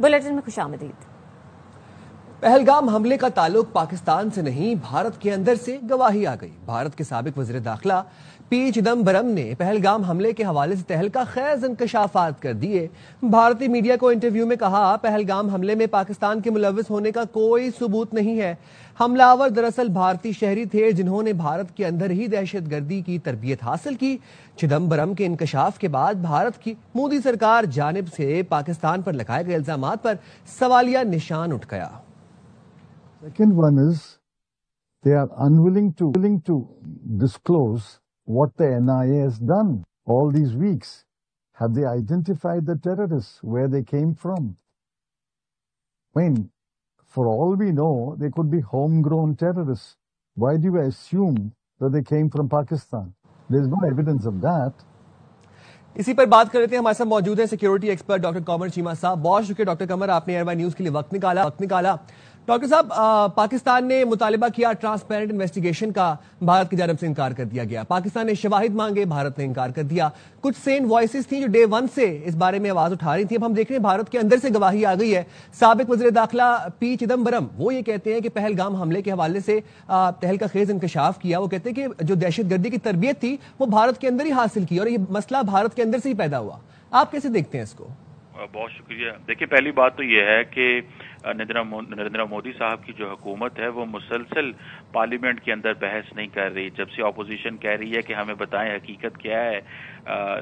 Bulletin में खुशामदीद। पहलगाम हमले का ताल्लुक पाकिस्तान से नहीं, भारत के अंदर से गवाही आ गई। भारत के साबिक वज़ीर दाखिला पी चिदम्बरम ने पहलगाम हमले के हवाले से तहलका खेज इंकशाफात कर दिए। भारतीय मीडिया को इंटरव्यू में कहा, पहलगाम हमले में पाकिस्तान के मुलव्विस होने का कोई सबूत नहीं है। हमलावर दरअसल भारतीय शहरी थे जिन्होंने भारत के अंदर ही दहशतगर्दी की तरबियत हासिल की। चिदम्बरम के इंकशाफ के बाद भारत की मोदी सरकार जानिब से पाकिस्तान पर लगाए गए इल्जामात पर सवालिया निशान उठ गया। Second one is they are unwilling to disclose what the NIA has done all these weeks. Have they identified the terrorists, where they came from? I mean, for all we know, they could be homegrown terrorists. Why do you assume that they came from Pakistan? There's no evidence of that. इसी पर बात कर लेते हैं। हमारे साथ मौजूद है सिक्योरिटी एक्सपर्ट डॉक्टर कमर चीमा साहब। बहुत शुक्रिया डॉक्टर कमर, आपने एयरवाई न्यूज के लिए वक्त निकाला। डॉक्टर साहब, पाकिस्तान ने मुतालिबा किया ट्रांसपेरेंट इन्वेस्टिगेशन का, भारत की जानब से इनकार कर दिया गया। पाकिस्तान ने शवाहिद मांगे, भारत ने इनकार कर दिया। कुछ सेन वॉइसेस थी जो डे वन से इस बारे में आवाज उठा रही थी। अब हम देख रहे हैं भारत के अंदर से गवाही आ गई है। साबिक वज़ीर दाखिला पी चिदम्बरम वो ये कहते हैं कि पहलगाम हमले के हवाले से तहलका खेज इंकशाफ किया। वो कहते हैं कि जो दहशतगर्दी की तरबियत थी वो भारत के अंदर ही हासिल की और ये मसला भारत के अंदर से ही पैदा हुआ। आप कैसे देखते हैं इसको? बहुत शुक्रिया। देखिए, पहली बात तो ये है कि नरेंद्र मोदी साहब की जो हुकूमत है वो मुसलसल पार्लियामेंट के अंदर बहस नहीं कर रही। जब से अपोजिशन कह रही है कि हमें बताएं हकीकत क्या है,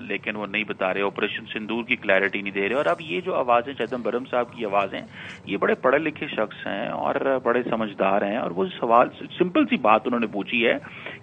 लेकिन वो नहीं बता रहे, ऑपरेशन सिंदूर की क्लैरिटी नहीं दे रहे। और अब ये जो आवाज़ें चिदम्बरम साहब की आवाज़ें, ये बड़े पढ़े लिखे शख्स हैं और बड़े समझदार हैं। और वो सवाल, सिंपल सी बात उन्होंने पूछी है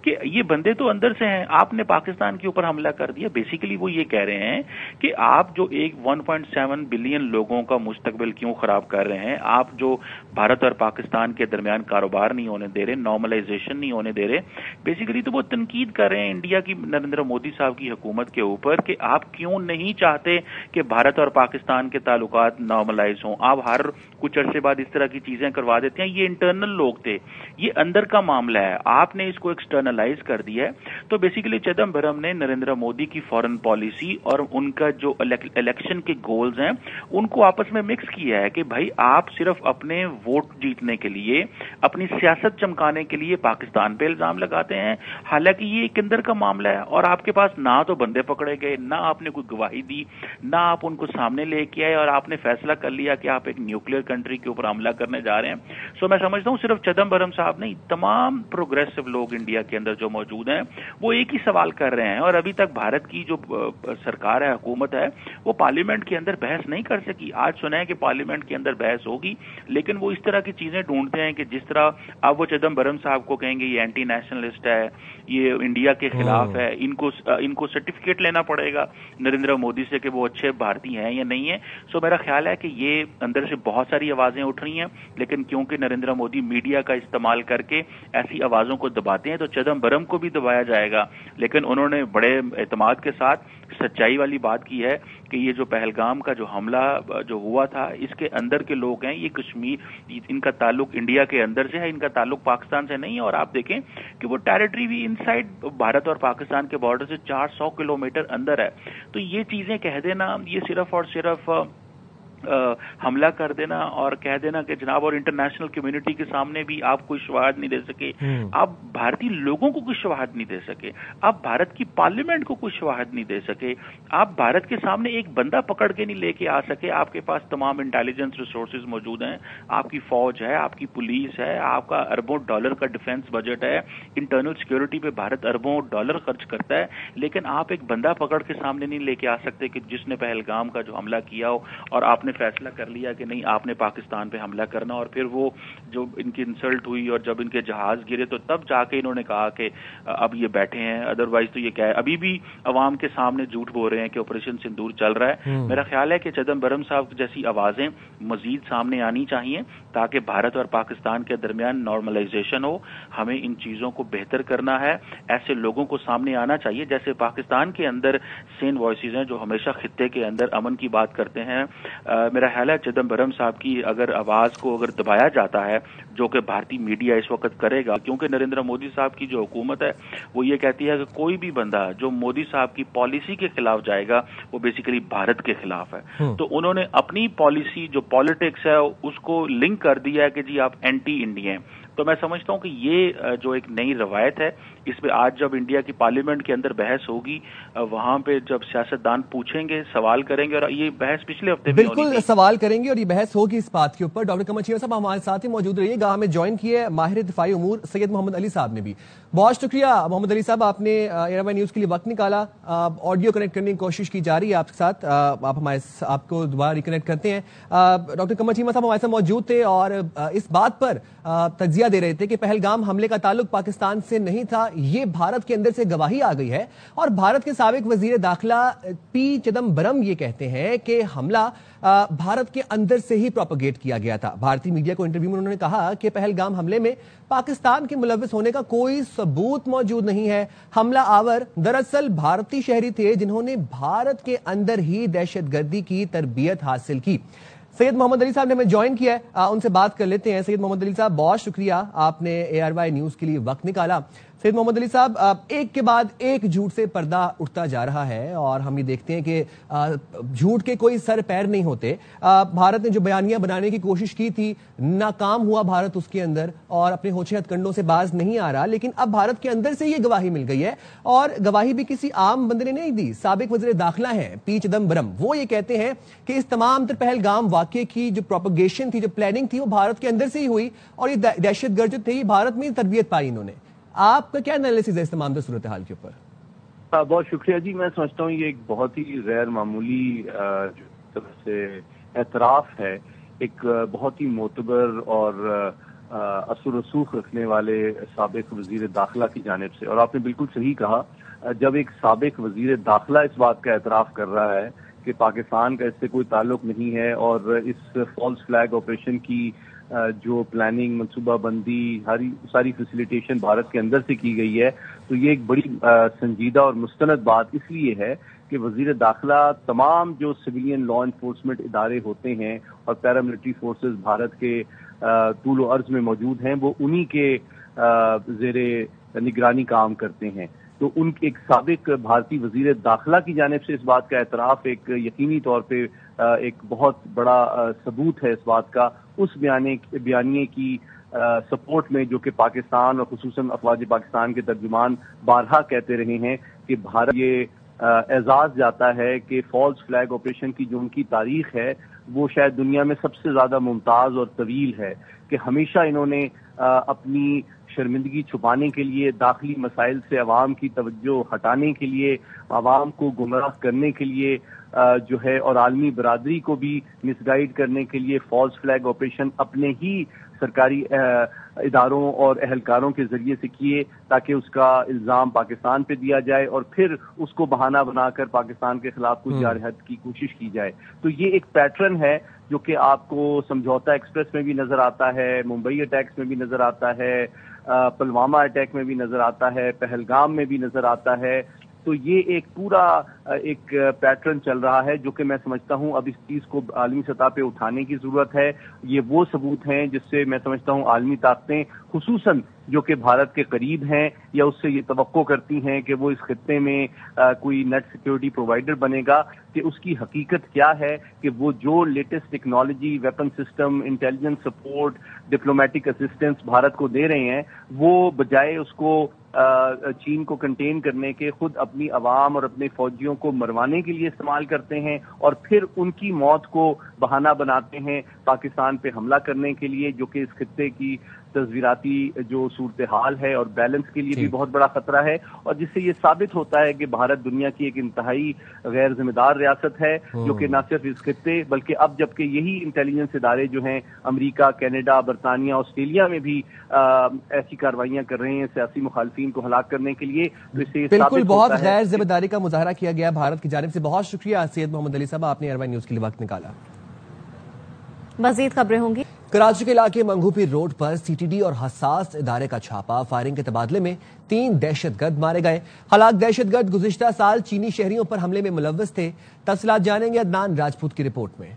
कि ये बंदे तो अंदर से हैं, आपने पाकिस्तान के ऊपर हमला कर दिया। बेसिकली वो ये कह रहे हैं कि आप जो एक 1.7 बिलियन लोगों का मुस्तकबिल क्यों खराब कर रहे हैं, आप जो भारत और पाकिस्तान के दरमियान कारोबार नहीं होने दे रहे, नॉर्मलाइजेशन नहीं होने दे रहे। बेसिकली तो वो तनकीद कर रहे हैं इंडिया की, नरेंद्र मोदी साहब की हुकूमत के ऊपर कि आप क्यों नहीं चाहते कि भारत और पाकिस्तान के ताल्लुकात नॉर्मलाइज हों। आप हर कुछ अरसे बाद इस तरह की चीजें करवा देते हैं। ये इंटरनल लोग थे, ये अंदर का मामला है, आपने इसको एक्सटर्नलाइज कर दिया है। तो बेसिकली चिदम्बरम ने नरेंद्र मोदी की फॉरेन पॉलिसी और उनका जो इलेक्शन के गोल्स हैं उनको आपस में मिक्स किया है कि भाई आप सिर्फ अपने वोट जीतने के लिए, अपनी सियासत चमकाने के लिए पाकिस्तान पे इल्जाम लगाते हैं। हालांकि ये एक अंदर का मामला है और आपके पास ना तो बंदे पकड़े गए, ना आपने कोई गवाही दी, ना आप उनको सामने लेके आए और आपने फैसला कर लिया कि आप एक न्यूक्लियर कंट्री के ऊपर हमला करने जा रहे हैं। सो मैं समझता हूं सिर्फ चिदम्बरम साहब नहीं, तमाम प्रोग्रेसिव लोग इंडिया के अंदर जो मौजूद हैं वो एक ही सवाल कर रहे हैं। और अभी तक भारत की जो सरकार है, हुकूमत है, वो पार्लियामेंट के अंदर बहस नहीं कर सकी। आज सुना है कि पार्लियामेंट के अंदर बहस होगी, लेकिन वो इस तरह की चीजें ढूंढते हैं कि जिस तरह अब वो चिदम्बरम साहब को कहेंगे ये एंटी नेशनलिस्ट है, ये इंडिया के खिलाफ है, इनको सर्टिफिकेट लेना पड़ेगा नरेंद्र मोदी से कि वो अच्छे भारतीय हैं या नहीं है। सो मेरा ख्याल है कि ये अंदर से बहुत सारी आवाजें उठ रही हैं, लेकिन क्योंकि नरेंद्र मोदी मीडिया का इस्तेमाल करके ऐसी आवाजों को दबाते हैं तो चिदम्बरम को भी दबाया जाएगा। लेकिन उन्होंने बड़े एतमाद के साथ सच्चाई वाली बात की है कि ये जो पहलगाम का जो हमला जो हुआ था, इसके अंदर के लोग हैं, ये कश्मीर, इनका ताल्लुक इंडिया के अंदर से है, इनका ताल्लुक पाकिस्तान से नहीं है। और आप देखें कि वो टेरिटरी भी इनसाइड भारत और पाकिस्तान के बॉर्डर से 400 किलोमीटर अंदर है। तो ये चीजें कह देना, ये सिर्फ और सिर्फ हमला कर देना और कह देना कि जनाब, और इंटरनेशनल कम्युनिटी के सामने भी आप कोई शवाहद नहीं दे सके, आप भारतीय लोगों को कोई शवाहद नहीं दे सके, आप भारत की पार्लियामेंट को कोई शवाहद नहीं दे सके, आप भारत के सामने एक बंदा पकड़ के नहीं लेके आ सके। आपके पास तमाम इंटेलिजेंस रिसोर्सेज मौजूद हैं, आपकी फौज है, आपकी पुलिस है, आपका अरबों डॉलर का डिफेंस बजट है, इंटरनल सिक्योरिटी पे भारत अरबों डॉलर खर्च करता है, लेकिन आप एक बंदा पकड़ के सामने नहीं लेके आ सकते कि जिसने पहलगाम का जो हमला किया हो और आपने फैसला कर लिया कि नहीं आपने पाकिस्तान पे हमला करना। और फिर वो जो इनकी इंसल्ट हुई और जब इनके जहाज गिरे तो तब जाके इन्होंने कहा कि अब ये बैठे हैं, अदरवाइज तो ये क्या है, अभी भी अवाम के सामने झूठ बोल रहे हैं कि ऑपरेशन सिंदूर चल रहा है। मेरा ख्याल है कि चिदम्बरम साहब जैसी आवाजें मजीद सामने आनी चाहिए ताकि भारत और पाकिस्तान के दरमियान नॉर्मलाइजेशन हो। हमें इन चीजों को बेहतर करना है, ऐसे लोगों को सामने आना चाहिए। जैसे पाकिस्तान के अंदर सेन वॉइसेज हैं जो हमेशा खित्ते के अंदर अमन की बात करते हैं, मेरा ख्याल है चिदम्बरम साहब की अगर आवाज को अगर दबाया जाता है, जो कि भारतीय मीडिया इस वक्त करेगा, क्योंकि नरेंद्र मोदी साहब की जो हुकूमत है वो ये कहती है कि कोई भी बंदा जो मोदी साहब की पॉलिसी के खिलाफ जाएगा वो बेसिकली भारत के खिलाफ है। तो उन्होंने अपनी पॉलिसी जो पॉलिटिक्स है उसको लिंक कर दिया है कि जी आप एंटी इंडियन। तो मैं समझता हूं कि ये जो एक नई रवायत है, इसमें आज जब इंडिया की पार्लियामेंट के अंदर बहस होगी, वहां पे जब सियासतदान पूछेंगे, सवाल करेंगे, और ये बहस पिछले हफ्ते बिल्कुल सवाल करेंगे और ये बहस होगी इस बात के ऊपर। डॉक्टर कमर चीमा साहब हमारे साथ ही मौजूद रहिएगा। हमें ज्वाइन किए माहिर दिफाई उमूर सैयद मोहम्मद अली साहब ने भी। बहुत शुक्रिया मोहम्मद अली साहब, आपने ARY न्यूज के लिए वक्त निकाला। ऑडियो कनेक्ट करने की कोशिश की जा रही है आपके साथ, आप आपको दोबारा रिकनेक्ट करते हैं। डॉक्टर कमर चीमा साहब हमारे साथ मौजूद थे और इस बात पर तज्जिया दे रहे थे कि पहलगाम हमले का ताल्लुक पाकिस्तान से नहीं था, ये भारत के अंदर से गवाही आ गई है। और भारत के साबिक वजीर दाखिला पी चिदम्बरम ये कहते हैं कि हमला भारत के अंदर से ही प्रोपेगेट किया गया था। भारतीय मीडिया को इंटरव्यू में उन्होंने कहा कि पहलगाम हमले में पाकिस्तान के मुलव्विस होने का कोई सबूत मौजूद नहीं है। हमला आवर दरअसल भारतीय शहरी थे जिन्होंने भारत के अंदर ही दहशतगर्दी की तरबियत हासिल की। सैयद मोहम्मद अली साहब ने हमें ज्वाइन किया है, उनसे बात कर लेते हैं। सैयद मोहम्मद अली साहब बहुत शुक्रिया, आपने ARY न्यूज के लिए वक्त निकाला। सैयद मोहम्मद अली साहब, एक के बाद एक झूठ से पर्दा उठता जा रहा है और हम ये देखते हैं कि झूठ के कोई सर पैर नहीं होते। भारत ने जो बयानियां बनाने की कोशिश की थी, नाकाम हुआ भारत उसके अंदर और अपने होशे हथकंडों से बाज नहीं आ रहा। लेकिन अब भारत के अंदर से ये गवाही मिल गई है और गवाही भी किसी आम बंदे ने नहीं दी। साबिक वज़ीर दाखिला हैं पी चिदम्बरम, वो ये कहते हैं कि इस तमाम पहलगाम वाक़े की जो प्रोपेगेशन थी, जो प्लानिंग थी, वो भारत के अंदर से ही हुई और ये दहशतगर्द जो थे भारत में तरबियत पाई इन्होंने। आपका क्या एनालिसिस है इस तमाम सूरत हाल के ऊपर? बहुत शुक्रिया जी। मैं समझता हूँ ये एक बहुत ही गैर मामूली तरह से एतराफ है एक बहुत ही मोतबर और असर रसूख रखने वाले साबिक वजीर दाखिला की जानिब से। और आपने बिल्कुल सही कहा, जब एक साबिक वजीर दाखिला इस बात का एतराफ कर रहा है कि पाकिस्तान का इससे कोई ताल्लुक नहीं है और इस फॉल्स फ्लैग ऑपरेशन की जो प्लानिंग, मनसूबा बंदी, सारी फैसिलिटेशन भारत के अंदर से की गई है, तो ये एक बड़ी संजीदा और मुस्तनद बात इसलिए है कि वजीर दाखिला तमाम जो सिविलियन लॉ इन्फोर्समेंट इदारे होते हैं और पैरामिलिट्री फोर्सेस भारत के तूल अर्ज में मौजूद हैं, वो उन्हीं के ज़ेरे निगरानी काम करते हैं। तो उन एक साबिक भारतीय वजीर दाखिला की जानिब से इस बात का एतराफ एक यकीनी तौर पे एक बहुत बड़ा सबूत है इस बात का, उस बयानिए की सपोर्ट में जो कि पाकिस्तान और खुसूसन अफवाज पाकिस्तान के तर्जुमान बारहा कहते रहे हैं कि भारत ये एजाज जाता है कि फॉल्स फ्लैग ऑपरेशन की जो उनकी तारीख है वो शायद दुनिया में सबसे ज्यादा मुमताज और तवील है, कि हमेशा इन्होंने अपनी शर्मिंदगी छुपाने के लिए, दाखिली मसाइल से अवाम की तवज्जो हटाने के लिए, अवाम को गुमराह करने के लिए जो है और आलमी बरादरी को भी मिसगाइड करने के लिए फॉल्स फ्लैग ऑपरेशन अपने ही सरकारी इदारों और अहलकारों के जरिए से किए ताकि उसका इल्जाम पाकिस्तान पे दिया जाए और फिर उसको बहाना बनाकर पाकिस्तान के खिलाफ कुछ जारहत की कोशिश की जाए। तो ये एक पैटर्न है जो कि आपको समझौता एक्सप्रेस में भी नजर आता है, मुंबई अटैक्स में भी नजर आता है, पुलवामा अटैक में भी नजर आता है, पहलगाम में भी नजर आता है। तो ये एक पूरा एक पैटर्न चल रहा है जो कि मैं समझता हूं अब इस चीज को आलमी सतह पे उठाने की जरूरत है। ये वो सबूत हैं जिससे मैं समझता हूं आलमी ताकतें खुसूसन जो कि भारत के करीब हैं या उससे ये तवक्को करती हैं कि वो इस खित्ते में कोई नेट सिक्योरिटी प्रोवाइडर बनेगा, कि उसकी हकीकत क्या है, कि वो जो latest technology, weapon system, intelligence support, diplomatic assistance Bharat को दे रहे हैं, वो बजाय उसको चीन को कंटेन करने के खुद अपनी अवाम और अपने फौजियों को मरवाने के लिए इस्तेमाल करते हैं और फिर उनकी मौत को बहाना बनाते हैं पाकिस्तान पे हमला करने के लिए, जो कि इस खित्ते की तस्वीराती जो सूरत हाल है और बैलेंस के लिए भी बहुत बड़ा खतरा है, और जिससे ये साबित होता है कि भारत दुनिया की एक इंतहाई गैर जिम्मेदार रियासत है जो कि न सिर्फ इस खित्ते बल्कि अब जबकि यही इंटेलिजेंस इदारे जो हैं अमेरिका, कनाडा, बरतानिया, ऑस्ट्रेलिया में भी ऐसी कार्रवाइयां कर रहे हैं सियासी मुखालिफिन को हलाक करने के लिए। तो इससे बिल्कुल बहुत गैर जिम्मेदारी का मुजाहरा किया गया भारत की जानिब से। बहुत शुक्रिया सैयद मोहम्मद अली साहब, आपने ARY न्यूज के लिए वक्त निकाला। मजीद खबरें होंगी। कराची के इलाके मंगूपीर रोड पर CTD और हसास इदारे का छापा, फायरिंग के तबादले में 3 दहशतगर्द मारे गए। हलाक दहशतगर्द गुज़िश्ता साल चीनी शहरियों पर हमले में मुलव्वस थे। तफसीलात जानेंगे अदनान राजपूत की रिपोर्ट में।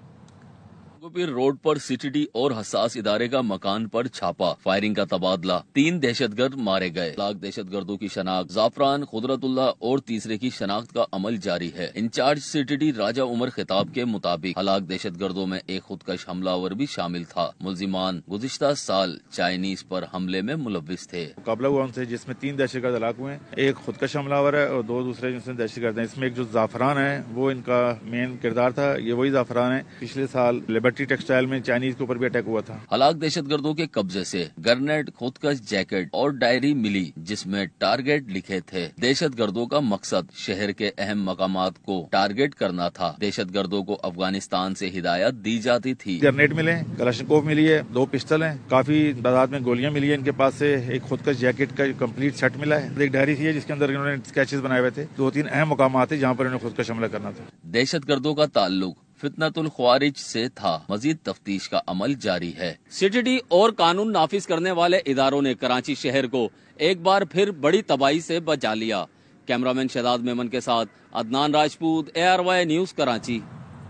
पीर रोड पर सीटीडी और हसास इदारे का मकान पर छापा, फायरिंग का तबादला, 3 दहशतगर्द मारे गए। लाख दहशतगर्दों की शनाख्त, जाफरान, कुदरतुल्लाह और तीसरे की शनाख्त का अमल जारी है। इंचार्ज सीटीडी राजा उमर खिताब के मुताबिक हलाक दहशतगर्दों में एक खुदकश हमलावर भी शामिल था। मुलजिमान गुज़िश्ता साल चाइनीज पर हमले में मुलव्विस थे। मुकाबला हुआ उनसे, जिसमें 3 दहशतगर्द हलाक हुए हैं। एक खुदकश हमलावर है और 2 दूसरे जिसमें दहशतगर्द हैं। इसमें एक जो जाफरान है वो इनका मेन किरदार था। ये वही जाफरान है, पिछले साल लिबर्टी टेक्सटाइल में चाइनीज के ऊपर भी अटैक हुआ था। हलाक दहशतगर्दों के कब्जे से ग्रेनेड, खुदकश जैकेट और डायरी मिली जिसमें टारगेट लिखे थे। दहशतगर्दों का मकसद शहर के अहम मकामात को टारगेट करना था। दहशतगर्दों को अफगानिस्तान से हिदायत दी जाती थी। ग्रेनेड मिले, कलाशनकोव मिली है, 2 पिस्टल हैं, काफी तादाद में गोलियां मिली है इनके पास से। एक खुदकश जैकेट का कंप्लीट सेट मिला है। एक डायरी थी जिसके अंदर इन्होंने स्केचेस बनाए हुए थे। 2-3 अहम मकामात थे जहाँ पर इन्होंने खुदकश हमला करना था। दहशतगर्दों का ताल्लुक फितनतुल ख्वारिज से था। मजीद तफ्तीश का अमल जारी है। सीटीडी और कानून नाफिज करने वाले इदारों ने कराची शहर को एक बार फिर बड़ी तबाही से बचा लिया। कैमरामैन शहजाद मेमन के साथ अदनान राजपूत, ARY न्यूज, कराची।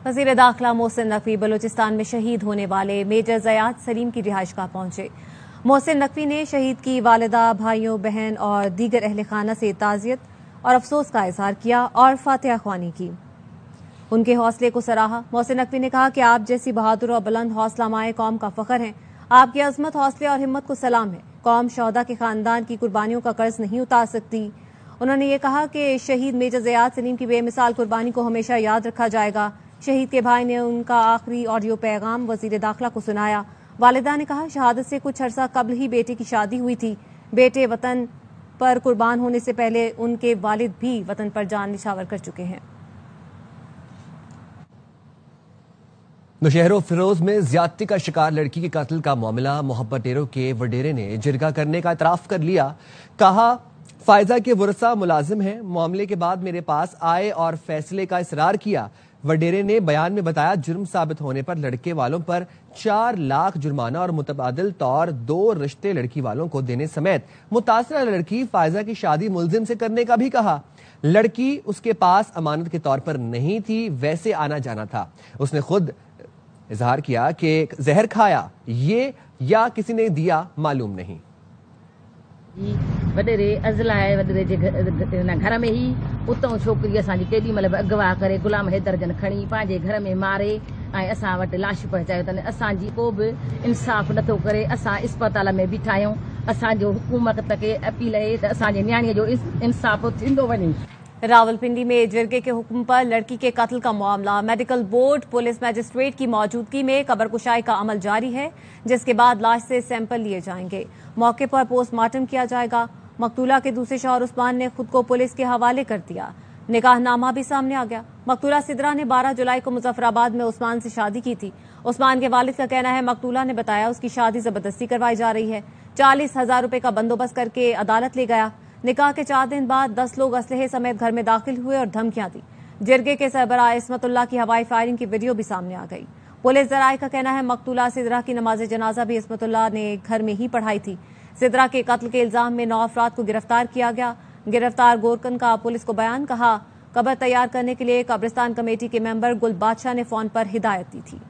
वज़ीर दाखिला मोहसिन नकवी बलूचिस्तान में शहीद होने वाले मेजर ज़याद सलीम की रिहाइशगाह पहुंचे। मोहसिन नकवी ने शहीद की वालिदा, भाइयों, बहन और दीगर अहले खाना से ताज़ियत और अफसोस का इजहार किया और फातिहा ख्वानी की। उनके हौसले को सराहा। मोहसिन नकवी ने कहा कि आप जैसी बहादुर और बुलंद हौसला माए कौम का फख्र हैं। आपकी अजमत, हौसले और हिम्मत को सलाम है। कौम शहदा के खानदान की कुर्बानियों का कर्ज नहीं उतार सकती। उन्होंने ये कहा कि शहीद मेजर ज़याद सलीम की बेमिसाल कुर्बानी को हमेशा याद रखा जाएगा। शहीद के भाई ने उनका आखिरी ऑडियो पैगाम वज़ीर दाखिला को सुनाया। वालिदा ने कहा, शहादत से कुछ अरसा कबल ही बेटे की शादी हुई थी। बेटे वतन पर कुर्बान होने से पहले उनके वालिद भी वतन पर जान निछावर कर चुके हैं। नौशहरों फिरोज में ज्यादती का शिकार लड़की के कत्ल का मामला मोहब्बतेरों के वडेरे ने जिरगा करने का इतराफ कर लिया। कहा, फायजा के वरसा मुलाजिम हैं। मामले के बाद मेरे पास आए और फैसले का इसरार किया। वडेरे ने बयान में बताया, जुर्म साबित होने पर लड़के वालों पर 4 लाख जुर्माना और मुतबादिल तौर 2 रिश्ते लड़की वालों को देने समेत मुतासरा लड़की फायजा की शादी मुलजिम से करने का भी कहा। लड़की उसके पास अमानत के तौर पर नहीं थी, वैसे आना जाना था। उसने खुद इजहार किया कि जहर खाया, ये या किसी ने दिया मालूम नहीं। वडेरे अज़ला है, वडेरे जे घर में ही उतों छोकरी असांजी केॾी महिल अगवा करे गुलाम हैदर जन खणी पंहिंजे घर में मारे ऐं असां वटि लाश पहुचायो अथनि। असांजी को बि इंसाफ़ नथो करे। असां अस्पताल में बीठा आहियूं। असांजो हुकूमत खे अपील आहे त असांजे नियाणीअ जो इंसाफ़ थींदो वञे। रावलपिंडी में जिरगे के हुक्म पर लड़की के कत्ल का मामला, मेडिकल बोर्ड पुलिस मजिस्ट्रेट की मौजूदगी में कब्रकुशाई का अमल जारी है, जिसके बाद लाश से सैंपल लिए जाएंगे। मौके पर पोस्टमार्टम किया जाएगा। मकतूला के दूसरे शौहर उस्मान ने खुद को पुलिस के हवाले कर दिया। निकाहनामा भी सामने आ गया। मकतूला सिद्रा ने 12 जुलाई को मुजफ्फराबाद में उस्मान से शादी की थी। उस्मान के वालिद का कहना है, मकतूला ने बताया उसकी शादी जबरदस्ती करवाई जा रही है। 40,000 रुपए का बंदोबस्त करके अदालत ले गया। निकाह के 4 दिन बाद 10 लोग असलहे समेत घर में दाखिल हुए और धमकियां दी। जिरगे के सरबराह इस्मतुल्लाह की हवाई फायरिंग की वीडियो भी सामने आ गई। पुलिस जराये का कहना है, मकतूला सिद्रा की नमाज जनाजा भी इस्मतुल्लाह ने घर में ही पढ़ाई थी। सिद्रा के कत्ल के इल्जाम में 9 अफराद को गिरफ्तार किया गया। गिरफ्तार गोरकन का पुलिस को बयान, कहा कब्र तैयार करने के लिए कब्रिस्तान कमेटी के मेंबर गुल बादशाह ने फोन पर हिदायत दी थी।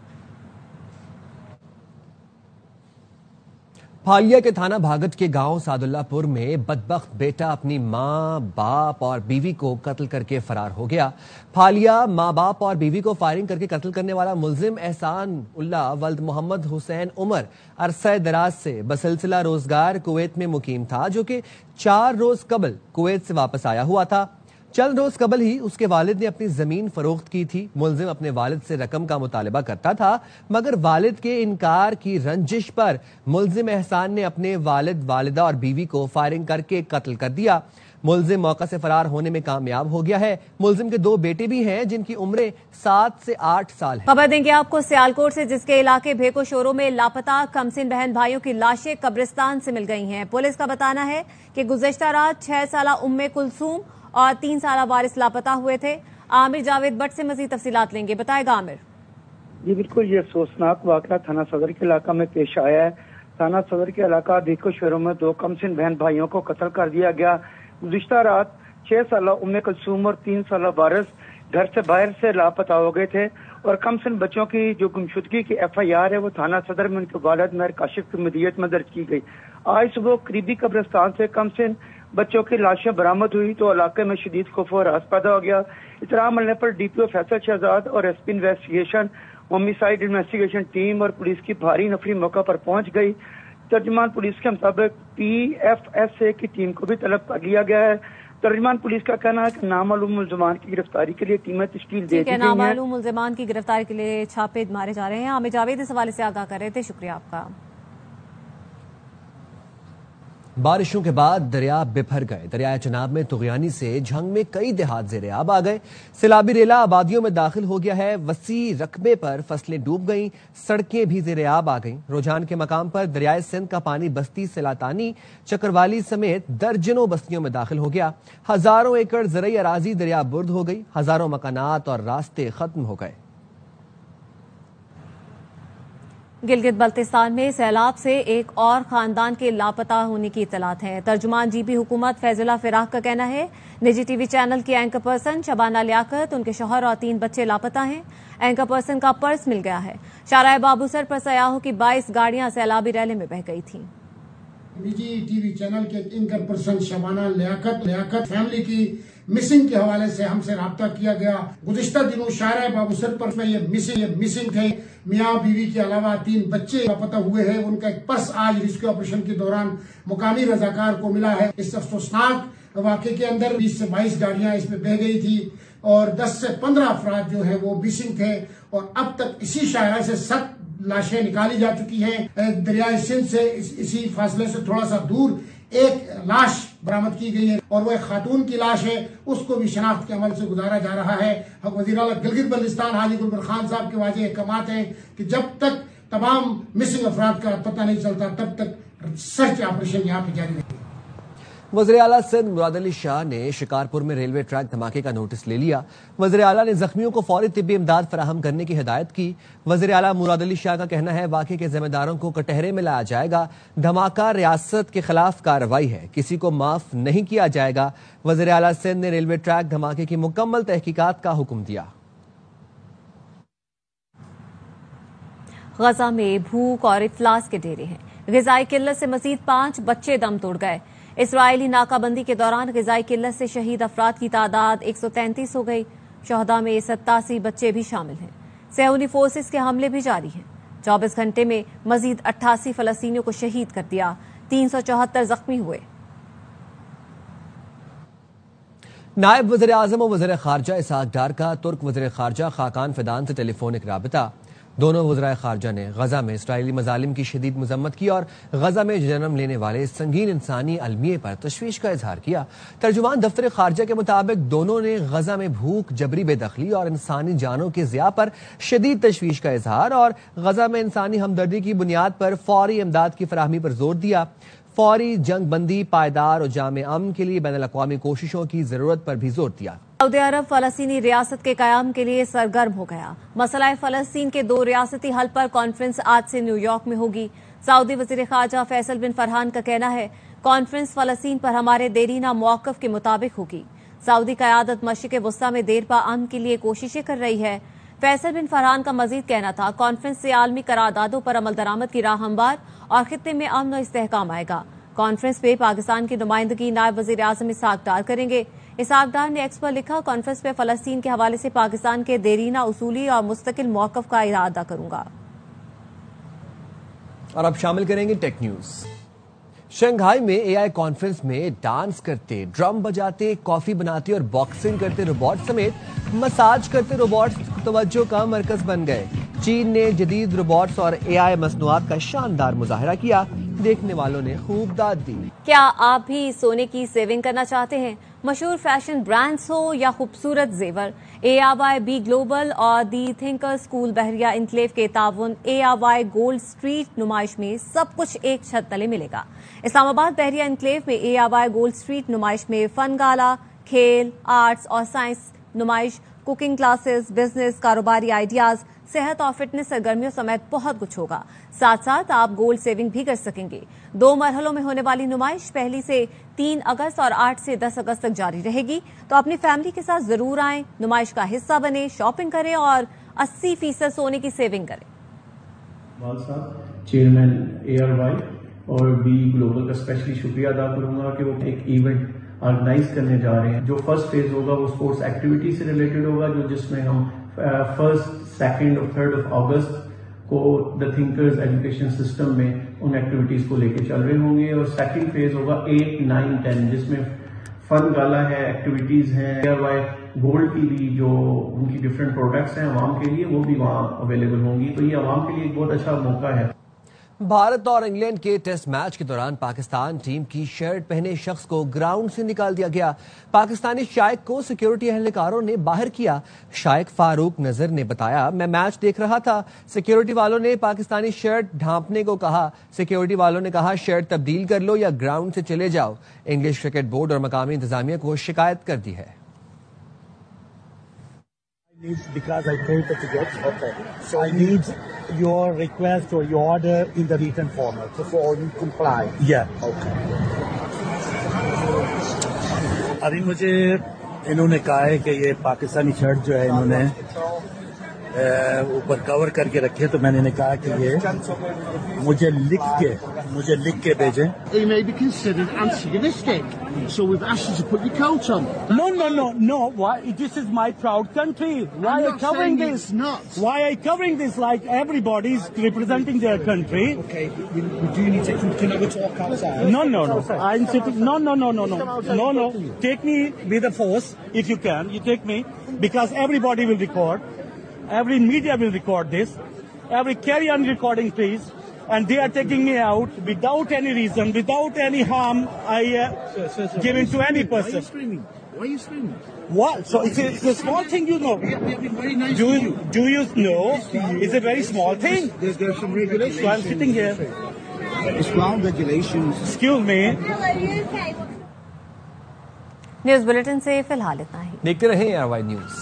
फालिया के थाना भागट के गांव सादुल्लापुर में बदबख्त बेटा अपनी मां, बाप और बीवी को कत्ल करके फरार हो गया। फालिया मां, बाप और बीवी को फायरिंग करके कत्ल करने वाला मुलजिम एहसान उल्लाह वल्द मोहम्मद हुसैन उमर अरसा दराज से बसिलसिला रोजगार कुवैत में मुकीम था, जो कि 4 रोज कबल कुवैत से वापस आया हुआ था। चंद रोज कबल ही उसके वालिद ने अपनी जमीन फरोख्त की थी। मुलजिम अपने वालिद से रकम का मुतालबा करता था, मगर वालिद के इनकार की रंजिश पर मुलजिम एहसान ने अपने वालिद, वालिदा और बीवी को फायरिंग करके कत्ल कर दिया। मुलजिम मौका से फरार होने में कामयाब हो गया है। मुलजिम के 2 बेटे भी हैं, जिनकी उम्रें 7 से 8 साल है। खबर देंगे आपको सियालकोट से, जिसके इलाके भेको शोरों में लापता कमसिन बहन भाइयों की लाशें कब्रिस्तान से मिल गई हैं। पुलिस का बताना है कि गुज़श्ता रात 6 साला उम्मे कुलसूम और 3 साला वारिस लापता हुए थे। आमिर जावेद बट से मजीद तफसीलात लेंगे, बताएगा आमिर। जी बिल्कुल, ये अफसोसनाक वाक़या थाना सदर के इलाका में पेश आया है। थाना सदर के इलाका भेको शहरों में 2 कमसिन बहन भाइयों को कत्ल कर दिया गया। गुज़िश्ता रात 6 साला उम्मे कुलसूम और 3 साला वारिस گھر سے باہر سے لاپتہ ہو گئے تھے اور کمسن بچوں کی جو گمشدگی کی FIR ہے وہ تھانہ صدر میں ان کے والد مہر کاشف کی مدیریت میں درج کی گئی. آج صبح قریبی قبرستان سے کمسن بچوں کی لاشیں برآمد ہوئی تو علاقے میں شدید خوف و ہراس پیدا ہو گیا. اطلاع ملنے پر DPO فیصل شہزاد اور SP انویسٹیگیشن ہومیسائیڈ انویسٹیگیشن ٹیم اور پولیس کی بھاری نفری موقع پر پہنچ گئی. ترجمان پولیس کے مطابق PFSA کی ٹیم کو بھی طلب کر لیا گیا ہے. ترجمان پولیس کا کہنا ہے کہ نامعلوم ملزمان کی گرفتاری کے لیے ٹیمیں تشکیل دے دی گئی ہیں. نامعلوم ملزمان کی گرفتاری کے لیے چھاپے مارے جا رہے ہیں. عامر جاوید اس حوالے سے آگاہ کر رہے تھے. شکریہ آپ کا. بارشوں کے بعد دریا بپھر گئے. دریائے چناب میں طغیانی سے جھنگ میں کئی دیہات زیر آب آ گئے. سیلابی ریلا آبادیوں میں داخل ہو گیا ہے. وسیع رقبے پر فصلیں ڈوب گئیں. سڑکیں بھی زیر آب آ گئیں. رجحان کے مقام پر دریائے سندھ کا پانی بستی سلاتانی چکروالی سمیت درجنوں بستیوں میں داخل ہو گیا. ہزاروں ایکڑ زرعی اراضی دریا برد ہو گئی. ہزاروں مکانات اور راستے ختم ہو گئے. گلگت بلتستان میں سیلاب سے ایک اور خاندان کے لاپتہ ہونے کی اطلاعات ہیں. ترجمان GB حکومت فیض اللہ فراق کا کہنا ہے نجی TV چینل کی اینکر پرسن شبانہ لیاقت ان کے شوہر اور 3 بچے لاپتہ ہیں. اینکر پرسن کا پرس مل گیا ہے. شارع بابوسر پر سیاحوں کی 22 گاڑیاں سیلابی ریلے میں بہہ گئی تھیں. نجی TV چینل کے اینکر پرسن شبانہ لیاقت فیملی کی مسنگ کے حوالے سے ہم سے رابطہ کیا گیا. گزشتہ دنوں شارع بابوسر پر میں یہ مسنگ تھے. میاں بیوی کے علاوہ 3 بچے لاپتہ ہوئے ہیں. ان کا ایک پرس آج ریسکیو آپریشن کے دوران مقامی رضاکار کو ملا ہے. اس افسوسناک واقعے کے اندر 20 سے 22 گاڑیاں اس میں بہہ گئی تھی اور 10 سے 15 افراد جو ہیں وہ مسنگ تھے اور اب تک اسی شاہراہ سے 7 لاشیں نکالی جا چکی ہیں. دریائے سندھ سے اسی فاصلے سے تھوڑا سا دور ایک لاش برآمد کی گئی ہے اور وہ ایک خاتون کی لاش ہے. اس کو بھی شناخت کے عمل سے گزارا جا رہا ہے. وزیر اعلیٰ گلگت بلتستان حاجی گلبر خان صاحب کے واضح احکامات ہیں کہ جب تک تمام مسنگ افراد کا پتہ نہیں چلتا تب تک سرچ آپریشن یہاں پہ جاری رہے گا. وزیر اعلیٰ سندھ مراد علی شاہ نے شکارپور میں ریلوے ٹریک دھماکے کا نوٹس لے لیا. وزیر اعلیٰ نے زخمیوں کو فوری طبی امداد فراہم کرنے کی ہدایت کی. وزیر اعلیٰ مراد علی شاہ کا کہنا ہے واقعے کے ذمہ داروں کو کٹہرے میں لایا جائے گا. دھماکہ ریاست کے خلاف کارروائی ہے, کسی کو معاف نہیں کیا جائے گا. وزیر اعلیٰ سندھ نے ریلوے ٹریک دھماکے کی مکمل تحقیقات کا حکم دیا. غزہ میں بھوک اور افلاس کے ڈیرے ہیں. غذائی قلت سے مزید 5 بچے دم توڑ گئے. اسرائیلی ناکہ بندی کے دوران غذائی قلت سے شہید افراد کی تعداد 133 ہو گئی. شہداء میں 87 بچے بھی شامل ہیں. صہیونی فورسز کے حملے بھی جاری ہیں. 24 گھنٹے میں مزید 88 فلسطینیوں کو شہید کر دیا. 374 زخمی ہوئے. نائب وزیر اعظم و وزیر خارجہ اسحاق ڈار کا ترک وزیر خارجہ خاقان فیدان سے ٹیلی فونک رابطہ. دونوں وزرائے خارجہ نے غزہ میں اسرائیلی مظالم کی شدید مذمت کی اور غزہ میں جنم لینے والے سنگین انسانی المیے پر تشویش کا اظہار کیا. ترجمان دفتر خارجہ کے مطابق دونوں نے غزہ میں بھوک, جبری بے دخلی اور انسانی جانوں کے ضیاع پر شدید تشویش کا اظہار اور غزہ میں انسانی ہمدردی کی بنیاد پر فوری امداد کی فراہمی پر زور دیا. فوری جنگ بندی, پائیدار اور جامع امن کے لیے بین الاقوامی کوششوں کی ضرورت پر بھی زور دیا. سعودی عرب فلسطینی ریاست کے قیام کے لیے سرگرم ہو گیا. مسئلہ فلسطین کے 2 ریاستی حل پر کانفرنس آج سے نیو یارک میں ہوگی. سعودی وزیر خارجہ فیصل بن فرحان کا کہنا ہے کانفرنس فلسطین پر ہمارے دیرینہ موقف کے مطابق ہوگی. سعودی قیادت مشرق وسطی میں دیر پا امن کے لیے کوششیں کر رہی ہے. فیصل بن فرحان کا مزید کہنا تھا کانفرنس سے عالمی قراردادوں پر عمل درآمد کی راہ ہموار اور خطے میں امن و استحکام آئے گا. کانفرنس پہ پاکستان کی نمائندگی نائب وزیر اعظم اسحاق ڈار کریں گے. اسحاق ڈار نے ایکس پر لکھا کانفرنس پہ فلسطین کے حوالے سے پاکستان کے دیرینہ اصولی اور مستقل موقف کا اعادہ کروں گا. اور اب شامل کریں گے ٹیک نیوز. شنگھائی میں AI کانفرنس میں ڈانس کرتے, ڈرم بجاتے, کافی بناتے اور باکسنگ کرتے روبوٹ سمیت مساج کرتے روبوٹس توجہ کا مرکز بن گئے. چین نے جدید روبوٹس اور AI مصنوعات کا شاندار مظاہرہ کیا. دیکھنے والوں نے خوب داد دی. کیا آپ بھی سونے کی سیونگ کرنا چاہتے ہیں؟ مشہور فیشن برانڈز ہو یا خوبصورت زیور, ARY گلوبل اور دی تھنکر اسکول بحریہ انکلیو کے تعاون ARY گولڈ اسٹریٹ نمائش میں سب کچھ ایک چھت تلے ملے گا. اسلام آباد بحریہ انکلیو میں ARY گولڈ اسٹریٹ نمائش میں فن گالا, کھیل, آرٹس اور سائنس نمائش, کوکنگ کلاسز, بزنس, کاروباری آئیڈیاز, صحت اور فٹنس سرگرمیوں سمیت بہت کچھ ہوگا. ساتھ ساتھ آپ گولڈ سیونگ بھی کر سکیں گے. 2 مرحلوں میں ہونے والی نمائش پہلی سے 3 اگست اور 8 سے 10 اگست تک جاری رہے گی. تو اپنی فیملی کے ساتھ ضرور آئیں, نمائش کا حصہ بنیں, شاپنگ کریں اور 80% سونے کی سیونگ کریں. چیئرمین ARY اور بی گلوبل کا اسپیشلی شکریہ ادا کروں گا کہ وہ ایک ایونٹ آرگنائز کرنے جا رہے ہیں. جو فرسٹ فیز ہوگا وہ اسپورٹس ایکٹیویٹی سے ریلیٹڈ ہوگا, جس میں ہم 1st, 2nd اور 3rd of August کو دا تھنکرز ایجوکیشن سسٹم میں ان ایکٹیویٹیز کو لے کے چل رہے ہوں گے. اور 2nd فیز ہوگا 8, 9, 10 جس میں فن گالا ہے, ایکٹیویٹیز ہیں. ARY گولڈ کی بھی جو ان کی ڈفرینٹ پروڈکٹس ہیں عوام کے لیے وہ بھی وہاں اویلیبل ہوں گی. تو یہ عوام کے لیے ایک بہت اچھا موقع ہے. بھارت اور انگلینڈ کے ٹیسٹ میچ کے دوران پاکستان ٹیم کی شرٹ پہنے شخص کو گراؤنڈ سے نکال دیا گیا. پاکستانی شائق کو سیکیورٹی اہلکاروں نے باہر کیا. شائق فاروق نذر نے بتایا, میں میچ دیکھ رہا تھا, سیکیورٹی والوں نے پاکستانی شرٹ ڈھانپنے کو کہا. سیکیورٹی والوں نے کہا شرٹ تبدیل کر لو یا گراؤنڈ سے چلے جاؤ. انگلش کرکٹ بورڈ اور مقامی انتظامیہ کو شکایت کر دی ہے. Because I paid the tickets. Okay. So I need your request or your order in the written format before you comply. Yeah. Okay. ابھی مجھے انہوں نے کہا ہے کہ یہ پاکستانی شرٹ جو ہے انہوں نے اوپر کور کر کے رکھے, تو میں نے کہا کہ یہ مجھے لکھ کے بھیجیں. It may be considered antagonistic, so we've asked you to put your coat on. No. Why? This is my proud country. Why are you covering this? Why are you covering this like everybody's representing their country? Okay, we do need to have a talk outside. No. I'm sitting. No. Take me with a force if you can. You take me because everybody will record. Every media will record this. Carry on recording, please. And they are taking me out without any reason, without any harm given to any person. Why are you screaming? What? So it's a small thing, you know. We have been very nice do to you. Do you know? It's a very small thing. There's some regulations. So I'm sitting here. It's ground regulations. Excuse me. News bulletin سے فی الحال اتنا ہی. دیکھتے رہیں ARY news.